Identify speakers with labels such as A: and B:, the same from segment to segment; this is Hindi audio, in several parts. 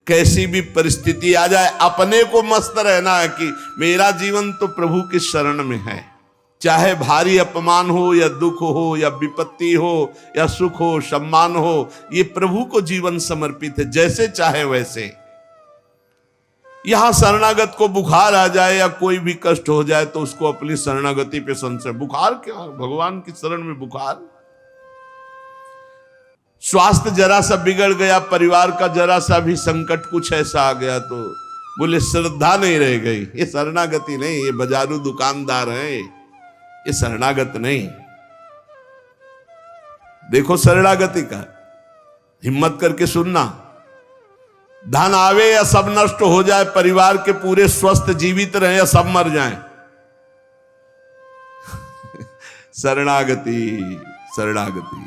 A: कैसी भी परिस्थिति आ जाए अपने को मस्त रहना है कि मेरा जीवन तो प्रभु की शरण में है। चाहे भारी अपमान हो या दुख हो या विपत्ति हो या सुख हो सम्मान हो, ये प्रभु को जीवन समर्पित है, जैसे चाहे वैसे। यहां शरणागत को बुखार आ जाए या कोई भी कष्ट हो जाए तो उसको अपनी शरणागति पे संशय। बुखार क्या, भगवान की शरण में बुखार। स्वास्थ्य जरा सा बिगड़ गया, परिवार का जरा सा भी संकट कुछ ऐसा आ गया तो बोले श्रद्धा नहीं रह गई। ये शरणागति नहीं, ये बाजारू दुकानदार है, ये शरणागत नहीं। देखो शरणागति का हिम्मत करके सुनना। धन आवे या सब नष्ट हो जाए, परिवार के पूरे स्वस्थ जीवित रहे या सब मर जाएं, शरणागति शरणागति।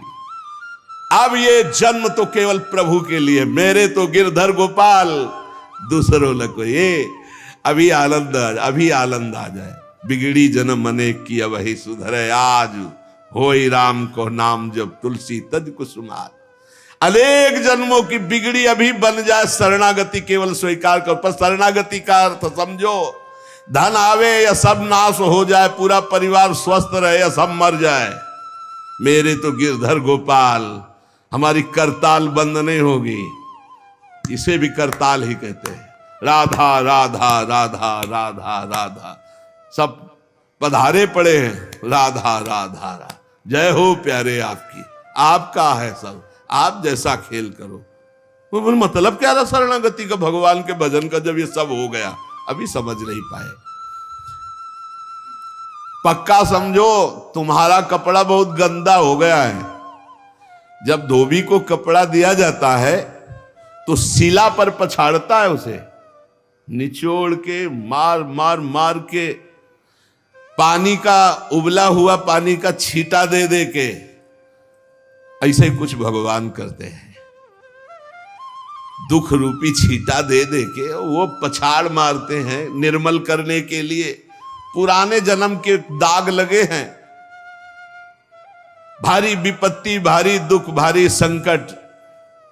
A: अब ये जन्म तो केवल प्रभु के लिए, मेरे तो गिरधर गोपाल दूसरों लको। ये अभी आनंद आ जाए। बिगड़ी जन्म अनेक की वही सुधरे, आज होई राम को नाम जब तुलसी तज कुसुमार। अनेक जन्मों की बिगड़ी अभी बन जाए, शरणागति केवल स्वीकार कर। पर शरणागति का अर्थ समझो, धन आवे या सब नाश हो जाए, पूरा परिवार स्वस्थ रहे या सब मर जाए, मेरे तो गिरधर गोपाल, हमारी करताल बंद नहीं होगी। इसे भी करताल ही कहते हैं। राधा राधा राधा राधा राधा, सब पधारे पड़े हैं। राधा राधा राधा, जय हो प्यारे आपकी, आपका है सब, आप जैसा खेल करो। वो मतलब क्या रहा शरणागति का, भगवान के भजन का, जब ये सब हो गया अभी समझ नहीं पाए। पक्का समझो तुम्हारा कपड़ा बहुत गंदा हो गया है। जब धोबी को कपड़ा दिया जाता है तो शिला पर पछाड़ता है, उसे निचोड़ के मार मार मार के, पानी का उबला हुआ पानी का छींटा दे दे के, ऐसे ही कुछ भगवान करते हैं। दुख रूपी छींटा दे दे के वो पछाड़ मारते हैं निर्मल करने के लिए। पुराने जन्म के दाग लगे हैं, भारी विपत्ति, भारी दुख, भारी संकट,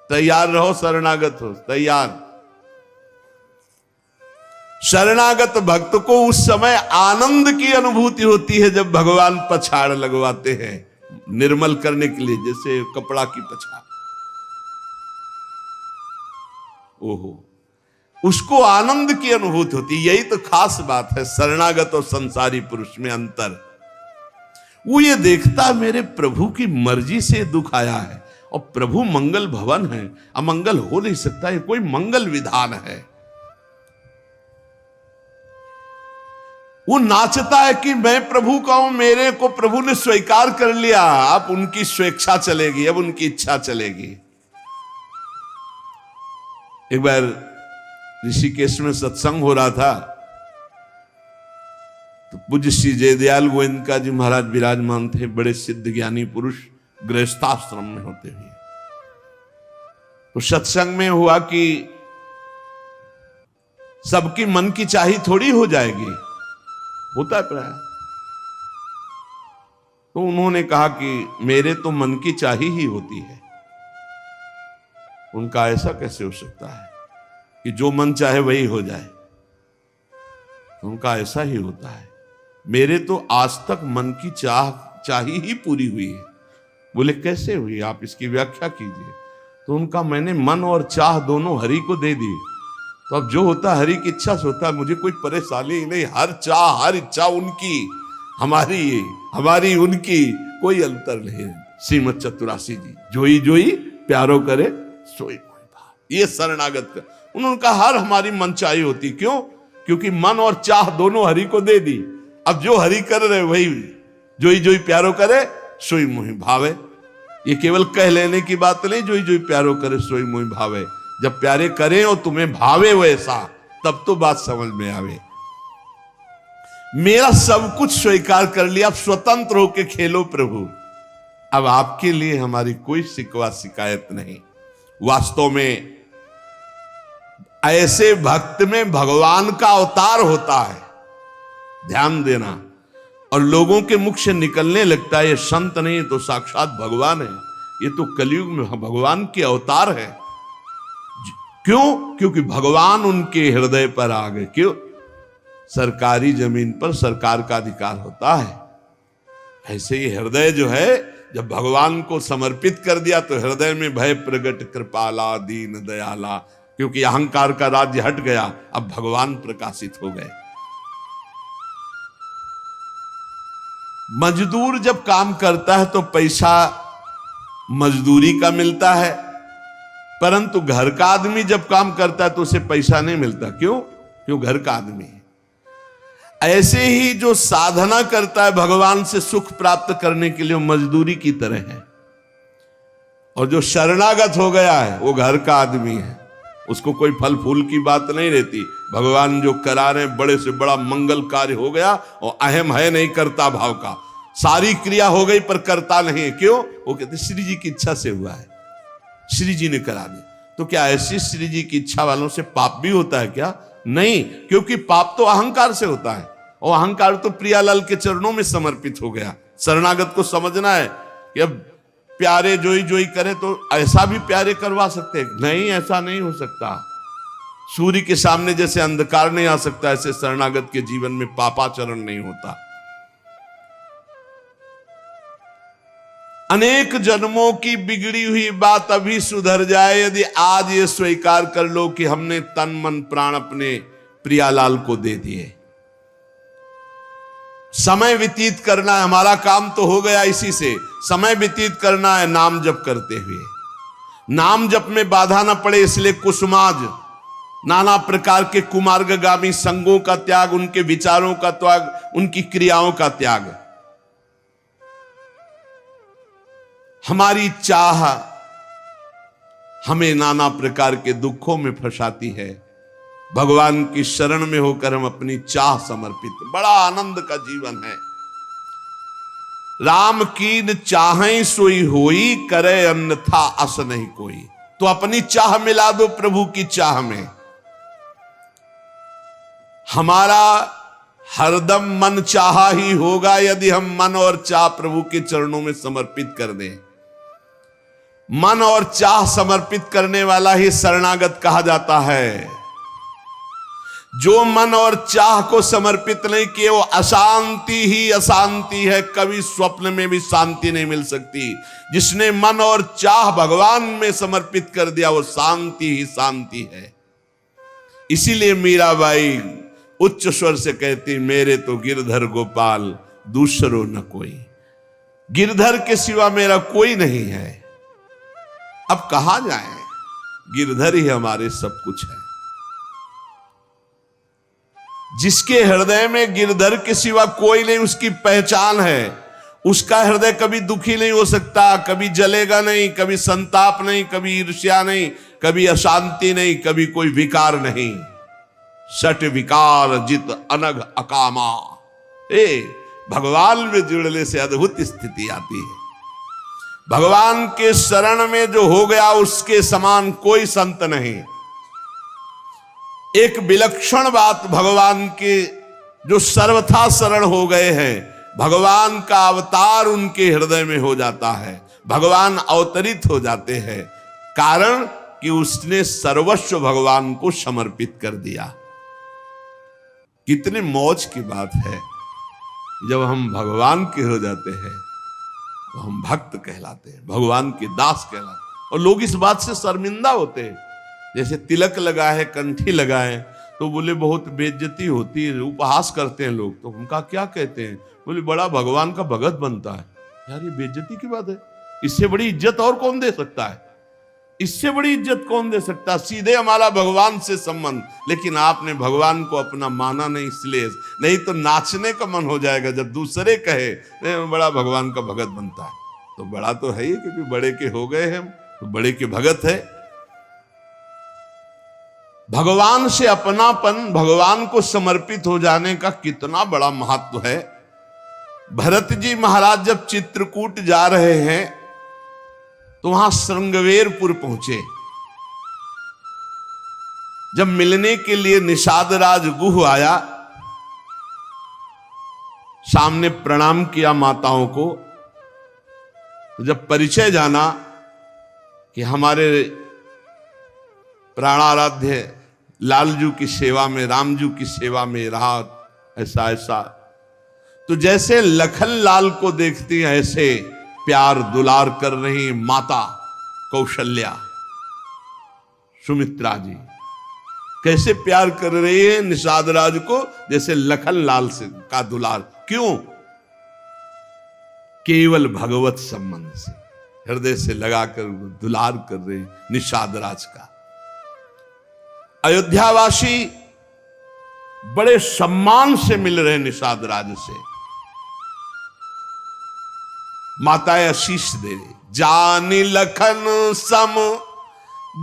A: तैयार रहो, शरणागत हो, तैयार। शरणागत भक्त को उस समय आनंद की अनुभूति होती है जब भगवान पछाड़ लगवाते हैं निर्मल करने के लिए, जैसे कपड़ा की पछाड़। ओहो, उसको आनंद की अनुभूति होती। यही तो खास बात है शरणागत और संसारी पुरुष में अंतर। वो ये देखता मेरे प्रभु की मर्जी से दुख आया है और प्रभु मंगल भवन है, अमंगल हो नहीं सकता, ये कोई मंगल विधान है। वो नाचता है कि मैं प्रभु का हूं, मेरे को प्रभु ने स्वीकार कर लिया, अब उनकी स्वेच्छा चलेगी, अब उनकी इच्छा चलेगी। एक बार ऋषिकेश में सत्संग हो रहा था तो पूज्य श्री जयदयाल गोविंद जी महाराज विराजमान थे, बड़े सिद्ध ज्ञानी पुरुष, गृहस्थाश्रम में होते हुए। तो सत्संग में हुआ कि सबकी मन की चाही थोड़ी हो जाएगी, होता है प्राय। तो उन्होंने कहा कि मेरे तो मन की चाही ही होती है। उनका ऐसा कैसे हो सकता है कि जो मन चाहे वही हो जाए? उनका ऐसा ही होता है, मेरे तो आज तक मन की चाही ही पूरी हुई है। बोले कैसे हुई, आप इसकी व्याख्या कीजिए। तो उनका मैंने मन और चाह दोनों हरि को दे दी, तो अब जो होता हरि की इच्छा से होता है, मुझे कोई परेशानी ही नहीं। हर चाह हर इच्छा उनकी, हमारी उनकी, कोई अंतर नहीं। श्रीमद चतुरासी जी, जोई जोई प्यारो करे सोई मोहि भाव। ये शरणागत का उन्होंने कहा हर हमारी मन चाही होती। क्यों? क्योंकि मन और चाह दोनों हरि को दे दी। अब जो हरि कर रहे वही जोई जोई प्यारो करे सोई मोहि भावे। ये केवल कह लेने की बात नहीं, जोई जोई प्यारो करे सोई मोहि भावे। जब प्यारे करें और तुम्हें भावे वैसा, तब तो बात समझ में आवे। मेरा सब कुछ स्वीकार कर लिया, अब स्वतंत्र होके खेलो प्रभु। अब आपके लिए हमारी कोई शिकवा शिकायत नहीं। वास्तव में ऐसे भक्त में भगवान का अवतार होता है, ध्यान देना। और लोगों के मुख से निकलने लगता है ये संत नहीं तो साक्षात भगवान है, ये तो कलयुग में भगवान के अवतार है। क्यों? क्योंकि भगवान उनके हृदय पर आ गए। क्यों? सरकारी जमीन पर सरकार का अधिकार होता है। ऐसे ही हृदय जो है, जब भगवान को समर्पित कर दिया तो हृदय में भय प्रगट कृपाला दीन दयाला, क्योंकि अहंकार का राज्य हट गया, अब भगवान प्रकाशित हो गए। मजदूर जब काम करता है तो पैसा मजदूरी का मिलता है, परंतु घर का आदमी जब काम करता है तो उसे पैसा नहीं मिलता। क्यों? क्यों? घर का आदमी है। ऐसे ही जो साधना करता है भगवान से सुख प्राप्त करने के लिए, वो मजदूरी की तरह है। और जो शरणागत हो गया है वो घर का आदमी है, उसको कोई फल फूल की बात नहीं रहती। भगवान जो करा रहे बड़े से बड़ा मंगल कार्य हो गया और अहम है नहीं करता भाव का, सारी क्रिया हो गई पर करता नहीं है। क्यों? वो कहते श्री जी की इच्छा से हुआ है, श्री जी ने करा दी। तो क्या ऐसी श्री जी की इच्छा वालों से पाप भी होता है क्या? नहीं, क्योंकि पाप तो अहंकार से होता है, और अहंकार तो प्रियालाल के चरणों में समर्पित हो गया। शरणागत को समझना है कि अब प्यारे जोई जोई करे तो ऐसा भी प्यारे करवा सकते हैं? नहीं, ऐसा नहीं हो सकता। सूर्य के सामने जैसे अंधकार नहीं आ सकता, ऐसे शरणागत के जीवन में पापाचरण नहीं होता। अनेक जन्मों की बिगड़ी हुई बात अभी सुधर जाए यदि आज ये स्वीकार कर लो कि हमने तन मन प्राण अपने प्रियालाल को दे दिए। समय व्यतीत करना है, हमारा काम तो हो गया इसी से। समय व्यतीत करना है नाम जप करते हुए। नाम जप में बाधा ना पड़े इसलिए कुसुमाज, नाना प्रकार के कुमार्गगामी संगों का त्याग, उनके विचारों का त्याग, उनकी क्रियाओं का त्याग। हमारी चाह हमें नाना प्रकार के दुखों में फंसाती है। भगवान की शरण में होकर हम अपनी चाह समर्पित, बड़ा आनंद का जीवन है। राम कीन चाहें सोई होई, करे अन्यथा अस नहीं कोई। तो अपनी चाह मिला दो प्रभु की चाह में। हमारा हरदम मन चाहा ही होगा यदि हम मन और चाह प्रभु के चरणों में समर्पित कर दें। मन और चाह समर्पित करने वाला ही शरणागत कहा जाता है। जो मन और चाह को समर्पित नहीं किए वो अशांति ही अशांति है, कभी स्वप्न में भी शांति नहीं मिल सकती। जिसने मन और चाह भगवान में समर्पित कर दिया वो शांति ही शांति है। इसीलिए मीराबाई उच्च स्वर से कहती, मेरे तो गिरधर गोपाल दूसरो न कोई। गिरधर के सिवा मेरा कोई नहीं है। अब कहां जाए? गिरधर ही हमारे सब कुछ है। जिसके हृदय में गिरधर के सिवा कोई नहीं, उसकी पहचान है। उसका हृदय कभी दुखी नहीं हो सकता, कभी जलेगा नहीं, कभी संताप नहीं, कभी ईर्ष्या नहीं, कभी अशांति नहीं, कभी कोई विकार नहीं। सट विकार जित अनघ अकामा। भगवान में जुड़ने से अद्भुत स्थिति आती है। भगवान के शरण में जो हो गया उसके समान कोई संत नहीं। एक विलक्षण बात, भगवान के जो सर्वथा शरण हो गए हैं, भगवान का अवतार उनके हृदय में हो जाता है। भगवान अवतरित हो जाते हैं, कारण कि उसने सर्वस्व भगवान को समर्पित कर दिया। कितने मौज की बात है, जब हम भगवान के हो जाते हैं तो हम भक्त कहलाते हैं, भगवान के दास कहलाते हैं। और लोग इस बात से शर्मिंदा होते हैं। जैसे तिलक लगाए, कंठी लगाए तो बोले बहुत बेइज्जती होती है, उपहास करते हैं लोग। तो उनका क्या कहते हैं? बोले बड़ा भगवान का भगत बनता है। यार ये बेइज्जती की बात है। इससे बड़ी इज्जत और कौन दे सकता है? इससे बड़ी इज्जत कौन दे सकता? सीधे हमारा भगवान से संबंध। लेकिन आपने भगवान को अपना माना नहीं, इसलिए नहीं तो नाचने का मन हो जाएगा जब दूसरे कहे बड़ा भगवान का भगत बनता है। तो बड़ा तो है ही, क्योंकि बड़े के हो गए हैं तो बड़े के भगत है। भगवान से अपनापन, भगवान को समर्पित हो जाने का कितना बड़ा महत्व है। भरत जी महाराज जब चित्रकूट जा रहे हैं तो वहां श्रृंगवेरपुर पहुंचे। जब मिलने के लिए निषाद राज गुह आया, सामने प्रणाम किया माताओं को। तो जब परिचय जाना कि हमारे प्राणाराध्य लालजू की सेवा में, रामजू की सेवा में रहा, ऐसा ऐसा। तो जैसे लखन लाल को देखती हैं ऐसे प्यार दुलार कर रही माता कौशल्या, सुमित्रा जी कैसे प्यार कर रही है निषाद राज को, जैसे लखन लाल से का दुलार। क्यों? केवल भगवत संबंध से, हृदय से लगाकर दुलार कर रहे निषाद राज का। अयोध्यावासी बड़े सम्मान से मिल रहे निषाद राज से। माताएं आशीष दे रही, जानी लखन सम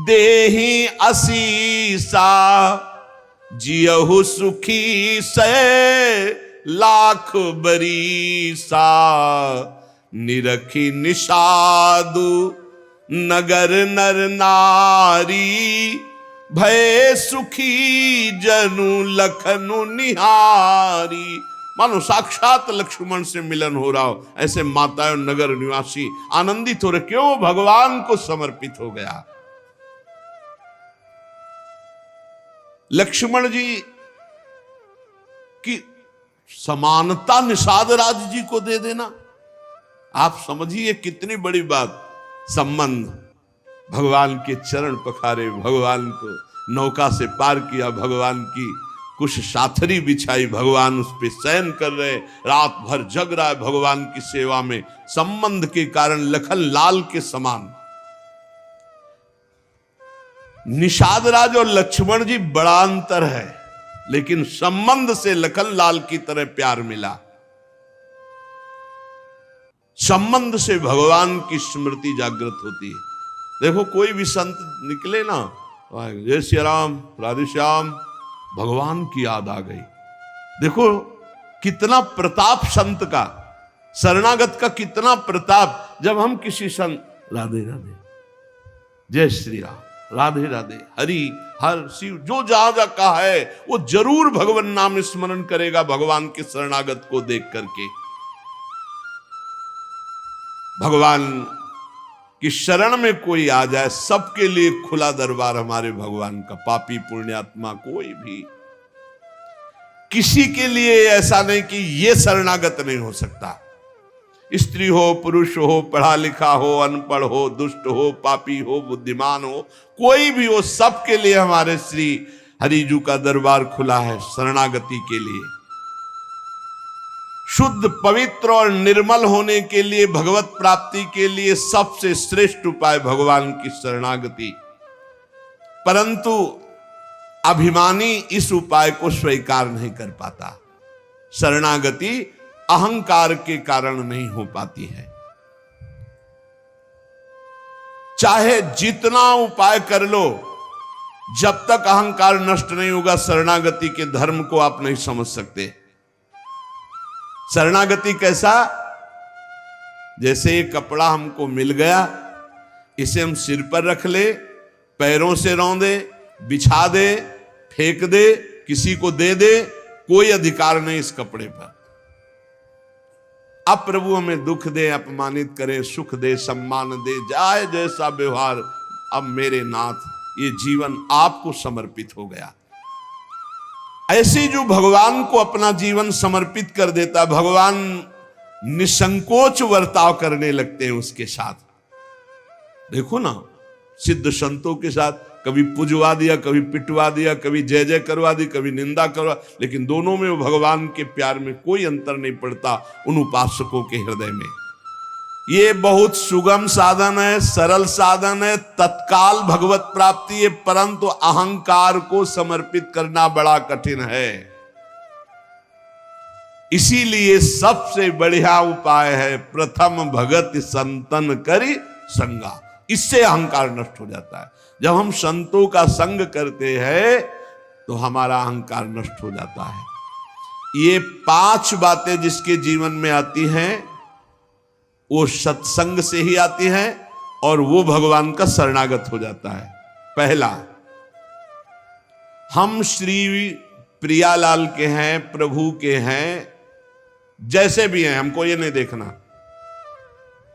A: देहि असीसा, जियहु सुखी से लाख बरीसा, निरखी निषादु नगर नर नारी, भय सुखी जनु लखनु निहारी। मानो साक्षात लक्ष्मण से मिलन हो रहा हो, ऐसे माताएं और नगर निवासी आनंदित हो रहे। क्यों? भगवान को समर्पित हो गया। लक्ष्मण जी की समानता निषाद राज जी को दे देना, आप समझिए कितनी बड़ी बात। संबंध, भगवान के चरण पखारे, भगवान को नौका से पार किया, भगवान की कुछ साथरी बिछाई, भगवान उस पे शयन कर रहे, रात भर जग रहा है भगवान की सेवा में। संबंध के कारण लखन लाल के समान। निषाद राज और लक्ष्मण जी बड़ा अंतर है, लेकिन संबंध से लखन लाल की तरह प्यार मिला। संबंध से भगवान की स्मृति जागृत होती है। देखो कोई भी संत निकले ना, जय श्री राम, राधे श्याम, भगवान की याद आ गई। देखो कितना प्रताप संत का, शरणागत का कितना प्रताप। जब हम किसी संत राधे राधे, जय श्री राम, राधे राधे, हरि हर शिव, जो जहां जहां कहा है वो जरूर भगवान नाम स्मरण करेगा भगवान के शरणागत को देख करके। भगवान की शरण में कोई आ जाए, सबके लिए खुला दरबार हमारे भगवान का। पापी पुण्यात्मा कोई भी, किसी के लिए ऐसा नहीं कि ये शरणागत नहीं हो सकता। स्त्री हो, पुरुष हो, पढ़ा लिखा हो, अनपढ़ हो, दुष्ट हो, पापी हो, बुद्धिमान हो, कोई भी हो, सबके लिए हमारे श्री हरिजू का दरबार खुला है शरणागति के लिए। शुद्ध, पवित्र और निर्मल होने के लिए, भगवत प्राप्ति के लिए सबसे श्रेष्ठ उपाय भगवान की शरणागति। परंतु अभिमानी इस उपाय को स्वीकार नहीं कर पाता। शरणागति अहंकार के कारण नहीं हो पाती है। चाहे जितना उपाय कर लो, जब तक अहंकार नष्ट नहीं होगा, शरणागति के धर्म को आप नहीं समझ सकते। शरणागति कैसा? जैसे ये कपड़ा हमको मिल गया, इसे हम सिर पर रख ले, पैरों से रौंदे, बिछा दे, फेंक दे, किसी को दे दे, कोई अधिकार नहीं इस कपड़े पर। अब प्रभु हमें दुख दे, अपमानित करे, सुख दे, सम्मान दे, जाए जैसा व्यवहार, अब मेरे नाथ ये जीवन आपको समर्पित हो गया। ऐसे जो भगवान को अपना जीवन समर्पित कर देता, भगवान निसंकोच वर्ताव करने लगते हैं उसके साथ। देखो ना, सिद्ध संतों के साथ कभी पुजवा दिया, कभी पिटवा दिया, कभी जय जय करवा दी, कभी निंदा करवा, लेकिन दोनों में वो भगवान के प्यार में कोई अंतर नहीं पड़ता उन उपासकों के हृदय में। ये बहुत सुगम साधन है, सरल साधन है, तत्काल भगवत प्राप्ति है, परंतु अहंकार को समर्पित करना बड़ा कठिन है। इसीलिए सबसे बढ़िया उपाय है प्रथम भगत संतन करी संगा। इससे अहंकार नष्ट हो जाता है। जब हम संतों का संग करते हैं तो हमारा अहंकार नष्ट हो जाता है। ये 5 बातें जिसके जीवन में आती हैं वो सत्संग से ही आती हैं और वो भगवान का शरणागत हो जाता है। पहला, हम श्री प्रियालाल के हैं, प्रभु के हैं, जैसे भी हैं, हमको ये नहीं देखना।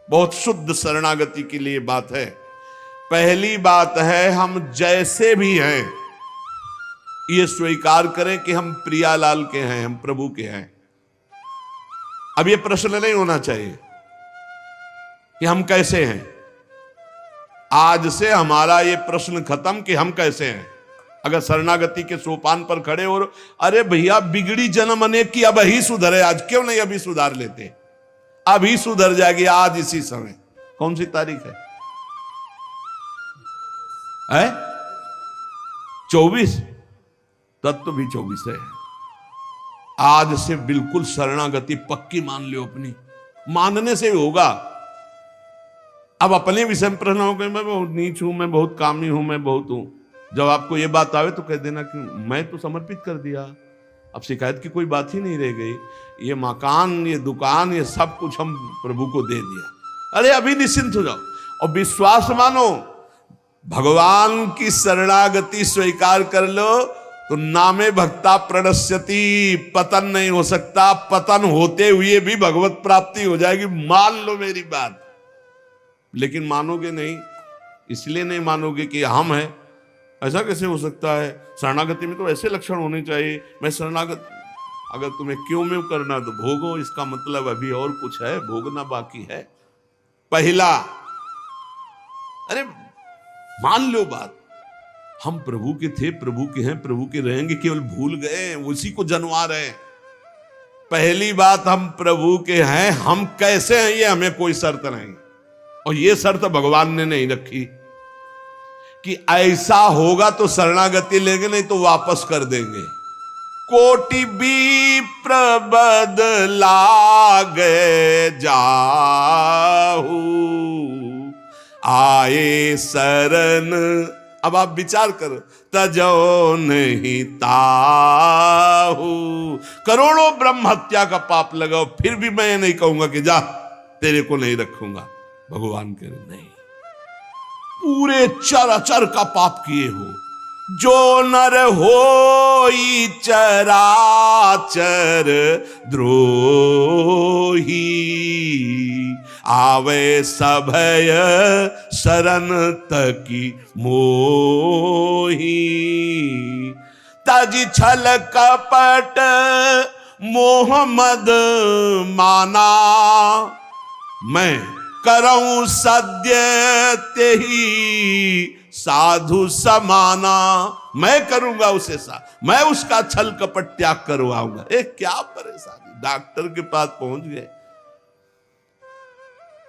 A: बहुत शुद्ध शरणागति के लिए बात है। पहली बात है हम जैसे भी हैं ये स्वीकार करें कि हम प्रियालाल के हैं, हम प्रभु के हैं। अब ये प्रश्न नहीं होना चाहिए कि हम कैसे हैं। आज से हमारा ये प्रश्न खत्म कि हम कैसे हैं। अगर शरणागति के सोपान पर खड़े हो, अरे भैया बिगड़ी जन्म अनेक की, अब ही सुधरे, आज क्यों नहीं अभी सुधार लेते, अभी सुधर जाएगी आज इसी समय। कौन सी तारीख है? 24। तत्व भी 24 है। आज से बिल्कुल शरणागति पक्की मान लो अपनी, मानने से होगा। अब अपने विषय में प्रश्न हो गए, मैं बहुत नीच हूं, मैं बहुत कामी हूं, मैं बहुत हूं। जब आपको ये बात आवे तो कह देना कि मैं तो समर्पित कर दिया, अब शिकायत की कोई बात ही नहीं रह गई। ये मकान, ये दुकान, ये सब कुछ हम प्रभु को दे दिया। अरे अभी निश्चिंत हो जाओ और विश्वास मानो, भगवान की शरणागति स्वीकार कर लो तो नामे भक्ता प्रणश्यति, पतन नहीं हो सकता। पतन होते हुए भी भगवत प्राप्ति हो जाएगी, मान लो मेरी बात। लेकिन मानोगे नहीं, इसलिए नहीं मानोगे कि हम हैं। ऐसा कैसे हो सकता है? शरणागति में तो ऐसे लक्षण होने चाहिए। मैं शरणागत, अगर तुम्हें क्यों में करना तो भोगो, इसका मतलब अभी और कुछ है, भोगना बाकी है। पहला, अरे मान लो बात, हम प्रभु के थे, प्रभु के हैं, प्रभु के रहेंगे, केवल भूल गए, उसी को जनवा रहे हैं। पहली बात, हम प्रभु के हैं, हम कैसे हैं ये हमें कोई शर्त नहीं, और ये शर्त भगवान ने नहीं रखी कि ऐसा होगा तो शरणागति लेंगे, नहीं तो वापस कर देंगे। कोटि विप्र बदला गए जाहू, आए शरण। अब आप विचार करो, तजो नहीं ताहू। करोड़ों ब्रह्म हत्या का पाप लगाओ, फिर भी मैं नहीं कहूंगा कि जा तेरे को नहीं रखूंगा। भगवान कह रहे नहीं, पूरे चराचर का पाप किए हो, जो नर होई चराचर द्रोही, आवे सभय शरण तकी मोही। तज छल कपट मोहम्मद माना, मैं करऊं सद्य तेही साधु समाना। मैं करूंगा उसे मैं उसका छल कपट त्याग करवाऊंगा। क्या परेशानी, डॉक्टर के पास पहुंच गए।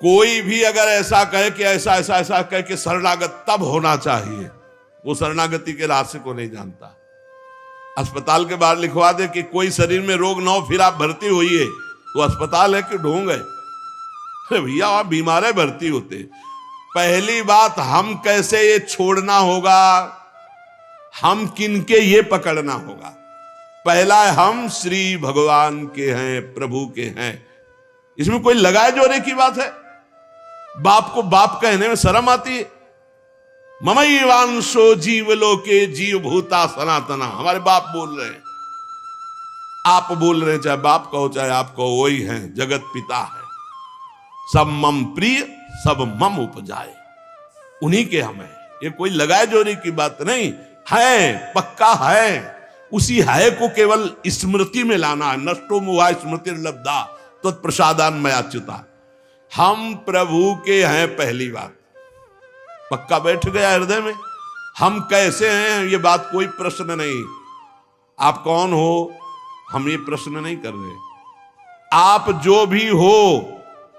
A: कोई भी अगर ऐसा कहे कि ऐसा ऐसा ऐसा कह के शरणागत तब होना चाहिए, वो शरणागति के रास्ते को नहीं जानता। अस्पताल के बाहर लिखवा दे कि कोई शरीर में रोग ना हो फिर आप भर्ती होइए, तो अस्पताल है कि ढोंग है? भैया आप बीमार है, भर्ती होते। पहली बात, हम कैसे ये छोड़ना होगा, हम किनके ये पकड़ना होगा। पहला है, हम श्री भगवान के हैं, प्रभु के हैं। इसमें कोई लगाए जोड़े की बात है? बाप को बाप कहने में शर्म आती है। ममैवांशो जीवलोके जीव भूता सनातना, हमारे बाप बोल रहे हैं, आप बोल रहे हैं, चाहे बाप कहो चाहे आप कहो, वही हैं, जगत पिता है। सब मम प्रिय, सब मम उपजाए, उन्हीं के हम हैं। ये कोई लगाए जोड़ी की बात नहीं है, पक्का है। उसी है को केवल स्मृति में लाना है। नष्टो मुआ स्मृति लब्धा तत्प्रसादान मया च्युता। हम प्रभु के हैं, पहली बात पक्का बैठ गया हृदय में। हम कैसे हैं ये बात कोई प्रश्न नहीं। आप कौन हो हम ये प्रश्न नहीं कर रहे। आप जो भी हो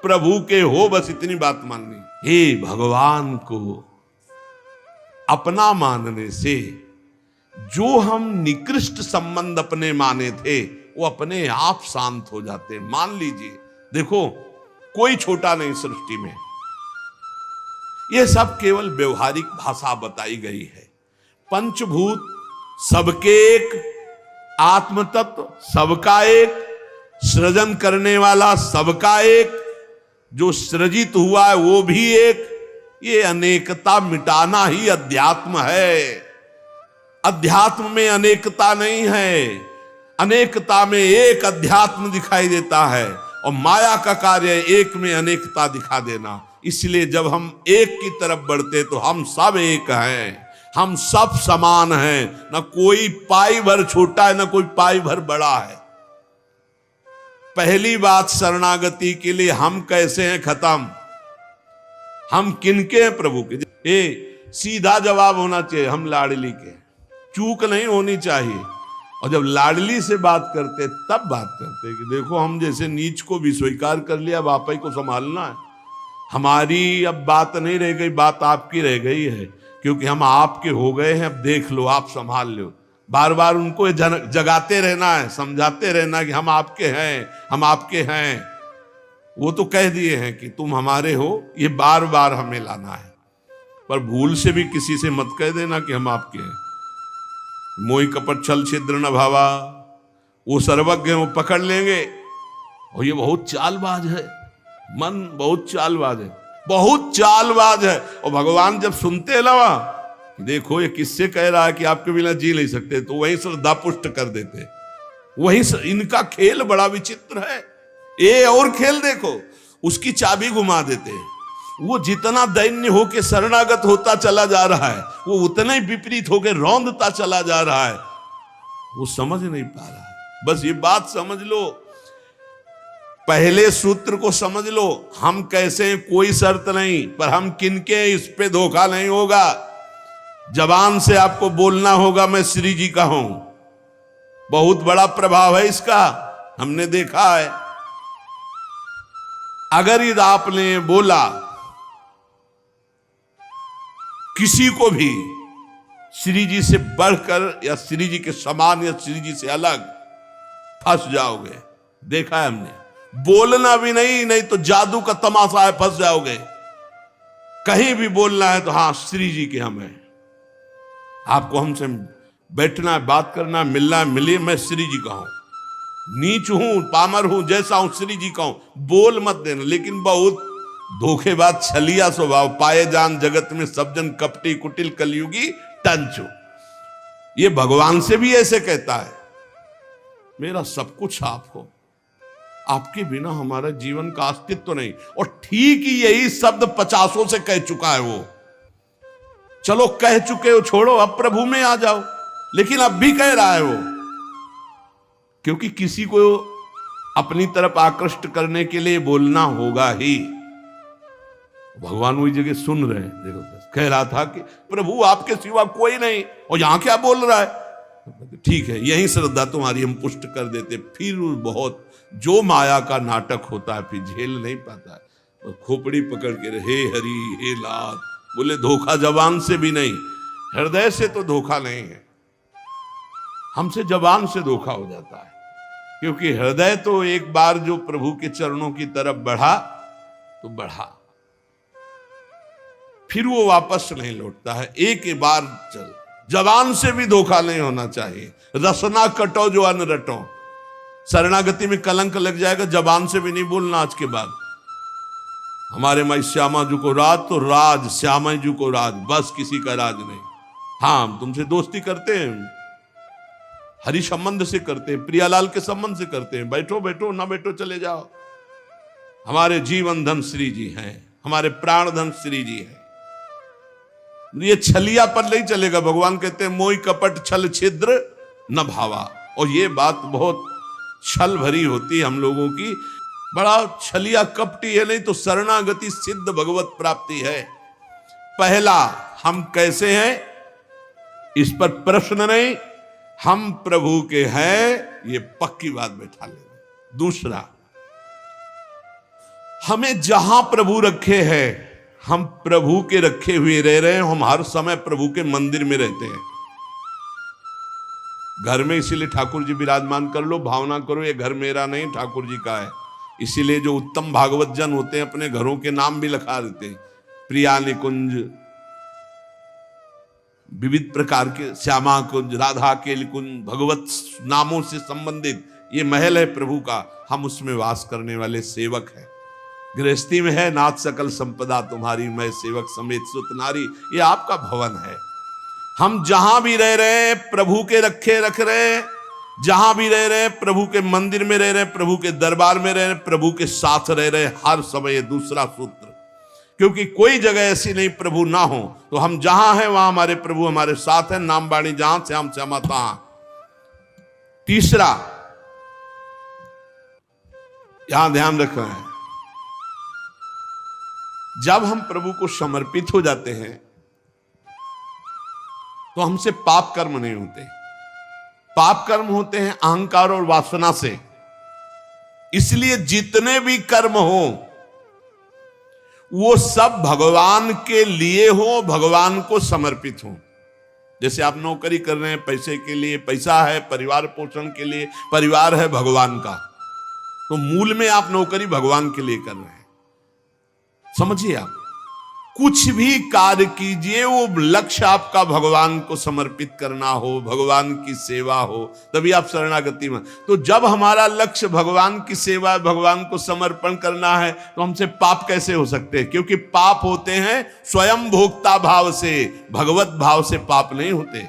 A: प्रभु के हो, बस इतनी बात माननी। हे भगवान को अपना मानने से जो हम निकृष्ट संबंध अपने माने थे वो अपने आप शांत हो जाते। मान लीजिए, देखो कोई छोटा नहीं सृष्टि में, ये सब केवल व्यवहारिक भाषा बताई गई है। पंचभूत सबके एक, आत्म तत्व सबका एक, सृजन करने वाला सबका एक, जो सृजित हुआ है वो भी एक। ये अनेकता मिटाना ही अध्यात्म है। अध्यात्म में अनेकता नहीं है, अनेकता में एक अध्यात्म दिखाई देता है। और माया का कार्य एक में अनेकता दिखा देना। इसलिए जब हम एक की तरफ बढ़ते तो हम सब एक हैं, हम सब समान हैं, ना कोई पाई भर छोटा है ना कोई पाई भर बड़ा है। पहली बात शरणागति के लिए हम कैसे हैं खत्म, हम किनके हैं प्रभु के। सीधा जवाब होना चाहिए, हम लाडली के, चूक नहीं होनी चाहिए। और जब लाडली से बात करते तब बात करते कि देखो हम जैसे नीच को भी स्वीकार कर लिया, अब आप ही को संभालना है, हमारी अब बात नहीं रह गई, बात आपकी रह गई है, क्योंकि हम आपके हो गए हैं, अब देख लो आप संभाल लो। बार बार उनको जगाते रहना है, समझाते रहना कि हम आपके हैं, हम आपके हैं। वो तो कह दिए हैं कि तुम हमारे हो, ये बार बार हमें लाना है। पर भूल से भी किसी से मत कह देना कि हम आपके हैं। मोहि कपट छल छिद्र न भावा, वो सर्वज्ञ हैं, वो पकड़ लेंगे। और ये बहुत चालबाज है, मन बहुत चालबाज है, बहुत चालबाज है। और भगवान जब सुनते हैं ना, देखो ये किससे कह रहा है कि आपके बिना जी नहीं सकते, तो वहीं श्रद्धा पुष्ट कर देते। वहीं इनका खेल बड़ा विचित्र है। ये और खेल देखो, उसकी चाबी घुमा देते हैं। वो जितना दैन्य होके शरणागत होता चला जा रहा है, वो उतना ही विपरीत होके रौंदता चला जा रहा है। वो समझ नहीं पा रहा है। बस ये बात समझ लो, पहले सूत्र को समझ लो, हम कैसे हैं कोई शर्त नहीं, पर हम किनके, इस पे धोखा नहीं होगा। जबान से आपको बोलना होगा मैं श्री जी का हूं, बहुत बड़ा प्रभाव है इसका, हमने देखा है। अगर यदि आपने बोला किसी को भी श्री जी से बढ़कर या श्री जी के समान या श्री जी से अलग, फंस जाओगे। देखा है हमने, बोलना भी नहीं, नहीं तो जादू का तमाशा है, फंस जाओगे। कहीं भी बोलना है तो हाँ श्री जी के हम हैं, आपको हमसे बैठना है, बात करना है, मिलना है, मिलिए, मैं श्री जी का हूं, नीच हूं, पामर हूं, जैसा हूं श्री जी का हूं, बोल मत देना। लेकिन बहुत धोखेबाज छलिया स्वभाव, पाए जान जगत में सब जन कपटी कुटिल कलयुगी टंचो। ये भगवान से भी ऐसे कहता है, मेरा सब कुछ आप हो, आपके बिना हमारा जीवन का अस्तित्व तो नहीं। और ठीक ही यही शब्द 50 से कह चुका है वो। चलो कह चुके हो, छोड़ो, अब प्रभु में आ जाओ। लेकिन अब भी कह रहा है वो, क्योंकि किसी को अपनी तरफ आकृष्ट करने के लिए बोलना होगा ही। भगवान वही जगह सुन रहे हैं, देखो कह रहा था कि प्रभु आपके सिवा कोई नहीं, और यहां क्या बोल रहा है। ठीक है, यही श्रद्धा तुम्हारी हम पुष्ट कर देते। फिर बहुत जो माया का नाटक होता है, फिर झेल नहीं पाता है, और खोपड़ी पकड़ के हे हरि हे लाल बोले। धोखा जबान से भी नहीं, हृदय से तो धोखा नहीं है, हमसे जबान से धोखा हो जाता है। क्योंकि हृदय तो एक बार जो प्रभु के चरणों की तरफ बढ़ा तो बढ़ा, फिर वो वापस नहीं लौटता है। एक बार चल, जबान से भी धोखा नहीं होना चाहिए। रसना कटो जो अन्न रटो, शरणागति में कलंक लग जाएगा। जबान से भी नहीं बोलना आज के बाद, हमारे माई श्यामा जी को राज तो राज, श्यामा जी को राज, बस किसी का राज नहीं। हाँ हम तुमसे दोस्ती करते हैं, हरि संबंध से करते हैं, प्रियालाल के संबंध से करते हैं, बैठो बैठो, ना बैठो चले जाओ। हमारे जीवन धन श्री जी हैं, हमारे प्राण धन श्री जी हैं। ये छलिया पर नहीं चलेगा। भगवान कहते हैं मोहि कपट छल छिद्र न भावा। और ये बात बहुत छल भरी होती है हम लोगों की, बड़ा छलिया कपटी है। नहीं तो शरणागति सिद्ध भगवत प्राप्ति है। पहला, हम कैसे हैं इस पर प्रश्न नहीं, हम प्रभु के हैं, ये पक्की बात बैठा लेना। दूसरा, हमें जहां प्रभु रखे हैं, हम प्रभु के रखे हुए रह रहे हैं। हम हर समय प्रभु के मंदिर में रहते हैं, घर में। इसीलिए ठाकुर जी विराजमान कर लो, भावना करो ये घर मेरा नहीं ठाकुर जी का है। इसीलिए जो उत्तम भागवत जन होते हैं अपने घरों के नाम भी लिखा देते हैं, प्रिया निकुंज, विविध प्रकार के श्यामा कुंज, राधा के कुंज, भगवत नामों से संबंधित ये महल है प्रभु का। हम उसमें वास करने वाले सेवक हैं। गृहस्थी में है नाथ सकल संपदा तुम्हारी, मैं सेवक समेत सुत नारी, ये आपका भवन है। हम जहां भी रह रहे हैं प्रभु के रखे रख रहे हैं, जहां भी रह रहे हैं प्रभु के मंदिर में रह रहे हैं, प्रभु के दरबार में रह रहे हैं, प्रभु के साथ रह रहे हैं हर समय। दूसरा सूत्र, क्योंकि कोई जगह ऐसी नहीं प्रभु ना हो। तो हम जहां हैं वहां हमारे प्रभु हमारे साथ हैं। नाम बाणी जहां से हम सहमता। तीसरा यहां ध्यान रखना है, जब हम प्रभु को समर्पित हो जाते हैं तो हमसे पाप कर्म नहीं होते। पाप कर्म होते हैं अहंकार और वासना से। इसलिए जितने भी कर्म हो वो सब भगवान के लिए हो, भगवान को समर्पित हो। जैसे आप नौकरी कर रहे हैं पैसे के लिए, पैसा है परिवार पोषण के लिए, परिवार है भगवान का, तो मूल में आप नौकरी भगवान के लिए कर रहे हैं। समझिए, आप कुछ भी कार्य कीजिए वो लक्ष्य आपका भगवान को समर्पित करना हो, भगवान की सेवा हो, तभी आप शरणागति में। तो जब हमारा लक्ष्य भगवान की सेवा, भगवान को समर्पण करना है, तो हमसे पाप कैसे हो सकते हैं? क्योंकि पाप होते हैं स्वयं भोक्ता भाव से, भगवत भाव से पाप नहीं होते।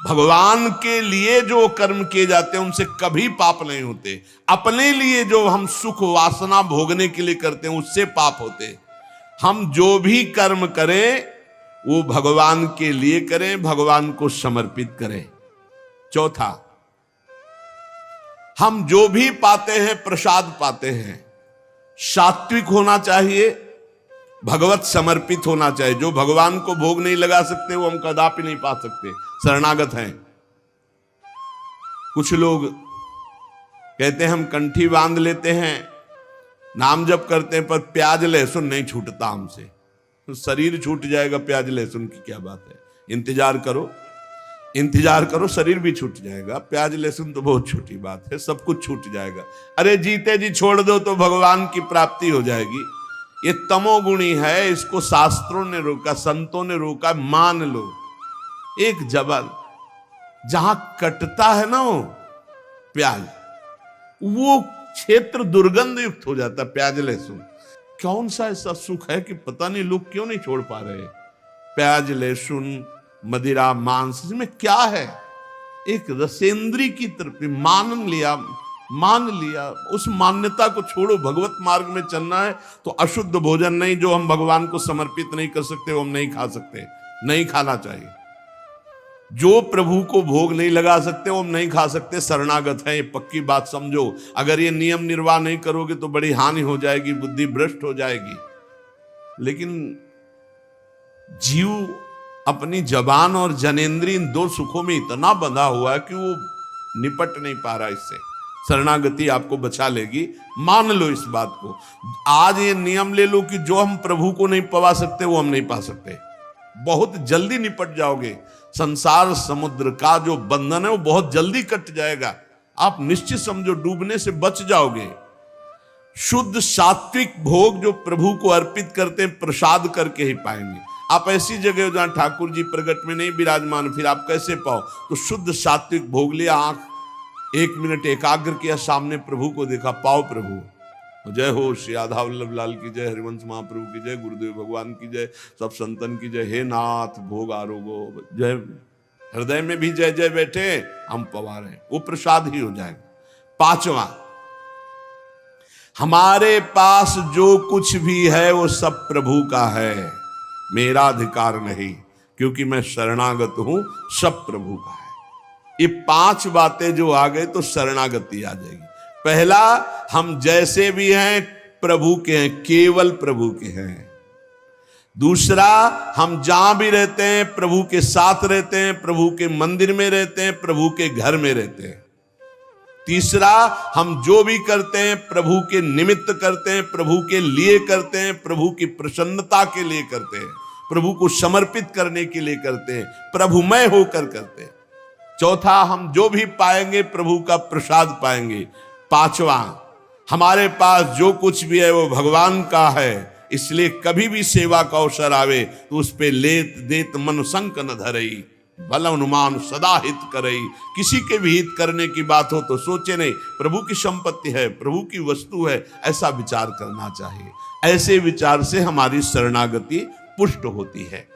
A: भगवान के लिए जो कर्म किए जाते हैं उनसे कभी पाप नहीं होते। अपने लिए जो हम सुख वासना भोगने के लिए करते हैं उससे पाप होते। हम जो भी कर्म करें वो भगवान के लिए करें, भगवान को समर्पित करें। चौथा, हम जो भी पाते हैं प्रसाद पाते हैं, सात्विक होना चाहिए, भगवत समर्पित होना चाहिए। जो भगवान को भोग नहीं लगा सकते वो हम कदापि नहीं पा सकते, शरणागत हैं। कुछ लोग कहते हैं हम कंठी बांध लेते हैं, नाम जप करते हैं, पर प्याज लहसुन नहीं छूटता हमसे। तो शरीर छूट जाएगा, प्याज लहसुन की क्या बात है? इंतजार करो, इंतजार करो, शरीर भी छूट जाएगा। प्याज लहसुन तो बहुत छोटी बात है, सब कुछ छूट जाएगा। अरे जीते जी छोड़ दो तो भगवान की प्राप्ति हो जाएगी। ये तमोगुणी है, इसको शास्त्रों ने रोका, संतों ने रोका। मान लो एक जबल जहां कटता है ना वो प्याज, वो क्षेत्र दुर्गंध युक्त हो जाता। प्याज लहसुन कौन सा ऐसा सुख है कि पता नहीं लोग क्यों नहीं छोड़ पा रहे? प्याज लहसुन मदिरा मांस, इसमें क्या है? एक रसेंद्री की तरफ मान लिया, उस मान्यता को छोड़ो। भगवत मार्ग में चलना है तो अशुद्ध भोजन नहीं, जो हम भगवान को समर्पित नहीं कर सकते वो हम नहीं खा सकते, नहीं खाना चाहिए। जो प्रभु को भोग नहीं लगा सकते वो हम नहीं खा सकते, शरणागत है। ये पक्की बात समझो। अगर ये नियम निर्वाह नहीं करोगे तो बड़ी हानि हो जाएगी, बुद्धि भ्रष्ट हो जाएगी। लेकिन जीव अपनी जबान और जनेंद्रिय इन दो सुखों में इतना बंधा हुआ है कि वो निपट नहीं पा रहा इससे। शरणागति आपको बचा लेगी, मान लो इस बात को। आज ये नियम ले लो कि जो हम प्रभु को नहीं पवा सकते वो हम नहीं पा सकते। बहुत जल्दी निपट जाओगे। संसार समुद्र का जो बंधन है वो बहुत जल्दी कट जाएगा। आप निश्चित समझो, डूबने से बच जाओगे। शुद्ध सात्विक भोग जो प्रभु को अर्पित करते हैं प्रसाद करके ही पाएंगे। आप ऐसी जगह जहां ठाकुर जी प्रगट में नहीं विराजमान, फिर आप कैसे पाओ? तो शुद्ध सात्विक भोग लिया, आंख 1 मिनट एकाग्र किया, सामने प्रभु को देखा, पाओ प्रभु। जय हो श्री राधा वल्लभ लाल की जय, हरिवंश महाप्रभु की जय, गुरुदेव भगवान की जय, सब संतन की जय। हे नाथ भोग आरोगो जय। हृदय में भी जय जय बैठे, हम पवा रहे, वो प्रसाद ही हो जाएगा। पांचवा, हमारे पास जो कुछ भी है वो सब प्रभु का है, मेरा अधिकार नहीं, क्योंकि मैं शरणागत हूं, सब प्रभु का है। ये 5 बातें जो आ गए तो शरणागति आ जाएगी। पहला, हम जैसे भी हैं प्रभु के हैं, केवल प्रभु के हैं। दूसरा, हम जहां भी रहते हैं प्रभु के साथ रहते हैं, प्रभु के मंदिर में रहते हैं, प्रभु के घर में रहते हैं। तीसरा, हम जो भी करते हैं प्रभु के निमित्त करते हैं, प्रभु के लिए करते हैं, प्रभु की प्रसन्नता के लिए करते हैं, प्रभु को समर्पित करने के लिए करते हैं, प्रभुमय होकर करते हैं। चौथा, हम जो भी पाएंगे प्रभु का प्रसाद पाएंगे। पांचवा, हमारे पास जो कुछ भी है वो भगवान का है, इसलिए कभी भी सेवा का अवसर आवे तो उस पे लेत देत मन संक न धरई, बल अनुमान सदा हित करई। किसी के भी हित करने की बात हो तो सोचे नहीं, प्रभु की संपत्ति है, प्रभु की वस्तु है, ऐसा विचार करना चाहिए। ऐसे विचार से हमारी शरणागति पुष्ट होती है।